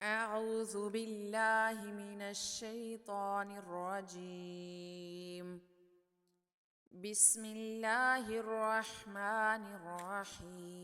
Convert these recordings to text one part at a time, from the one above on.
أعوذ بالله من الشيطان الرجيم. بسم الله الرحمن الرحيم.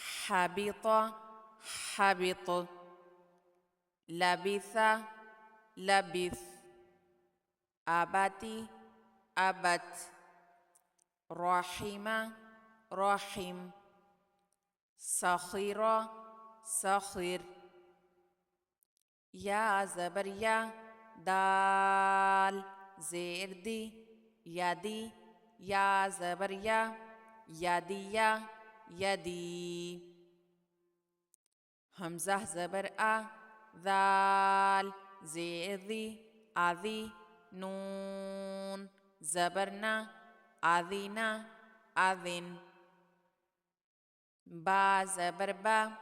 حبط حبط. لبث لبث. أبت أبت. رحم رحم. سخر سخر. يا زبر يا، دال زير دي، يدي، يا زبر يا، يدي يدي. همزة زبر أ، ذال زير ذي، أذي، نون زبرنا، أذنا أذن. با زبر با،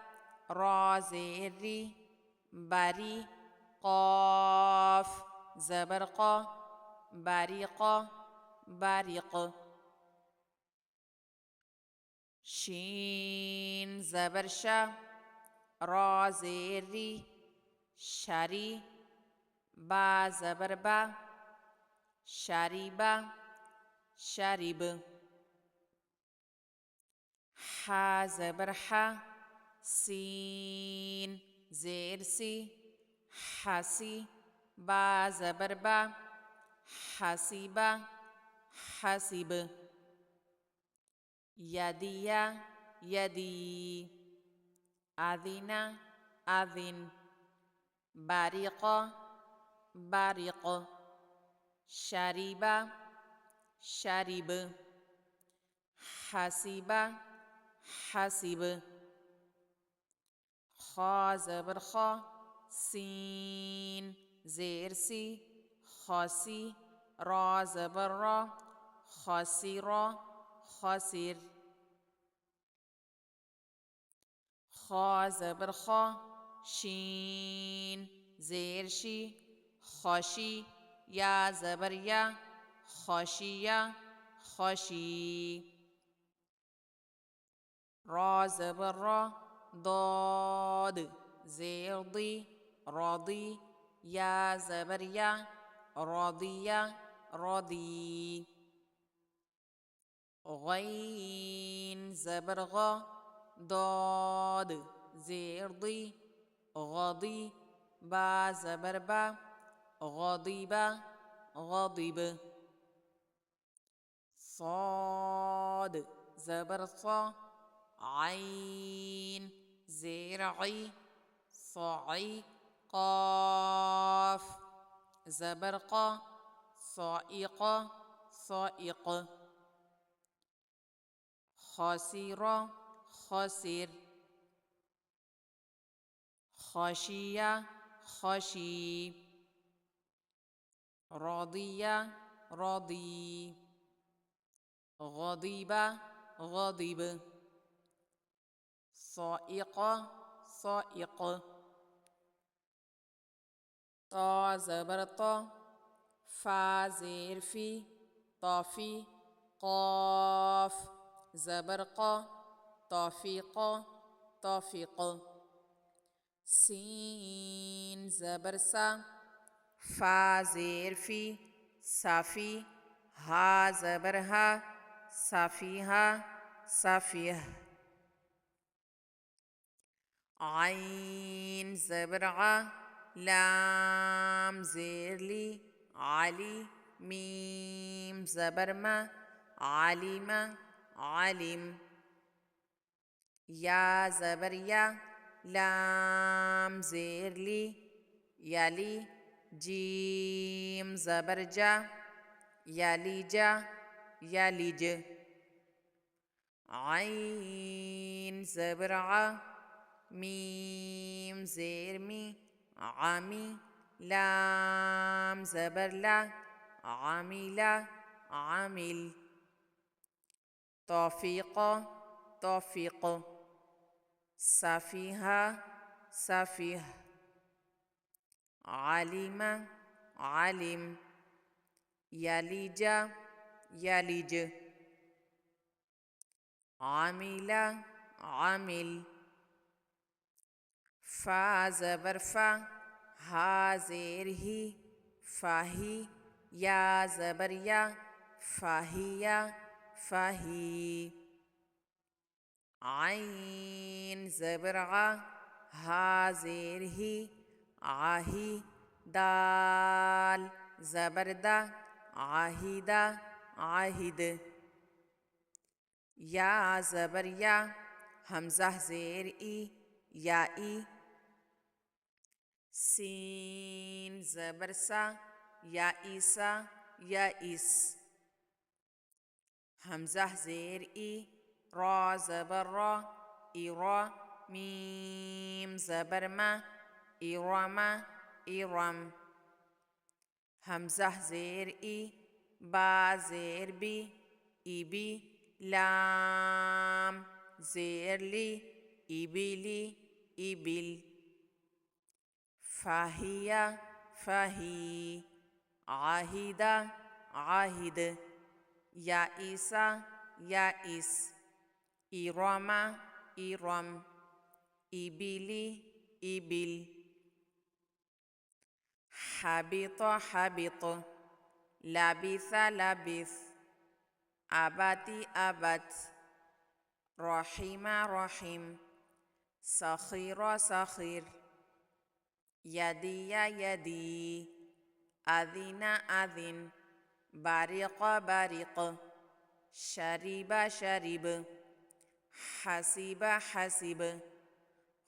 را زير ري، بري، قاف زبر قا، بريق بريق. شين زبر شا، را زير ري، شري، با زبر با، شريبا شرب. حا زبر حا، سين زير سي، حسي، با زبر با، حسيبا حسب. يديا يدي. أذن أذن. بريق بريق. شرب شرب. حسب حسب. خا زبر خا، سين زير سي، خاسي، را زبر را، خاسيرا خاسر. خا زبر خا، شين زير شي، خاشي، يا زبر يا، خاشية خاشي. را زبر را، ضاد زير ضي، راضي، يا زبر يا، راضية راضي. غين زبر غا، ضاد زير ضي، غضي، با زبر با، غضب غضب. صاد زبر صا، عين زير عي، صعي، قاف زبر قا، صائق صائق. خاسرة خاسر. خاشية خاشي. راضية راضي. غضب غضب. صائق صائق. طا زبر طا، فا زير في، طافي، قاف زبر قا، طافق طافق. سين زبر سا فا زیر فی صافی ها زبر ها صافی ها صافیه عين زبر ع لام زير لي علي ميم زبر ما علم علم يا زبر يا لام زير لي يلي جيم زبر جا يلج يلج عين زبر ع ميم زير مي عمي لام زبر لا عمل عمل توفيق توفيق سفيها سفيه علم علم يلج يلج عمل عمل فا زبر فا ها زير هي فاهي يا زبر يا فاهية فاهي عين زبر ع ها زير هي عاهي دال زبر دا عاهدة عاهد يا زبر يا همزة زير إي يائي سين زبر سا يائسا يائس همزة زير إي را زبر را إرا ميم زبر ما إرما إرم همزة زير إي با زير بي إبي لام زير لي إبلي إبل فاهية فاهي عاهدة عاهد يائسة يائس إرما إرم إبلي إبل حبط حبط لبث لبث أبتي أبت رحم رحم صخير صخير يدي يدي أذن أذن برق برق شرب شرب حسب حسب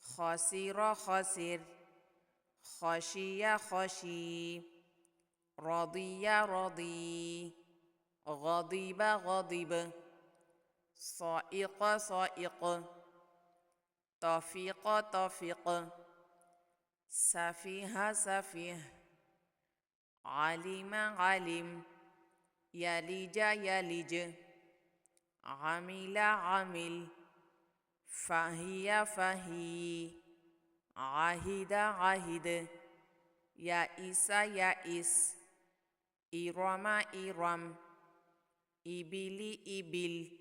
خسر خسر خشي خشي رضي رضي غضب غضب صائق صائق طفيق طفيق سفيه سفيه علم علم يلج يلج عمل عمل فهي فهي عهد عهد يائس يائس إرم إرم إبل إبل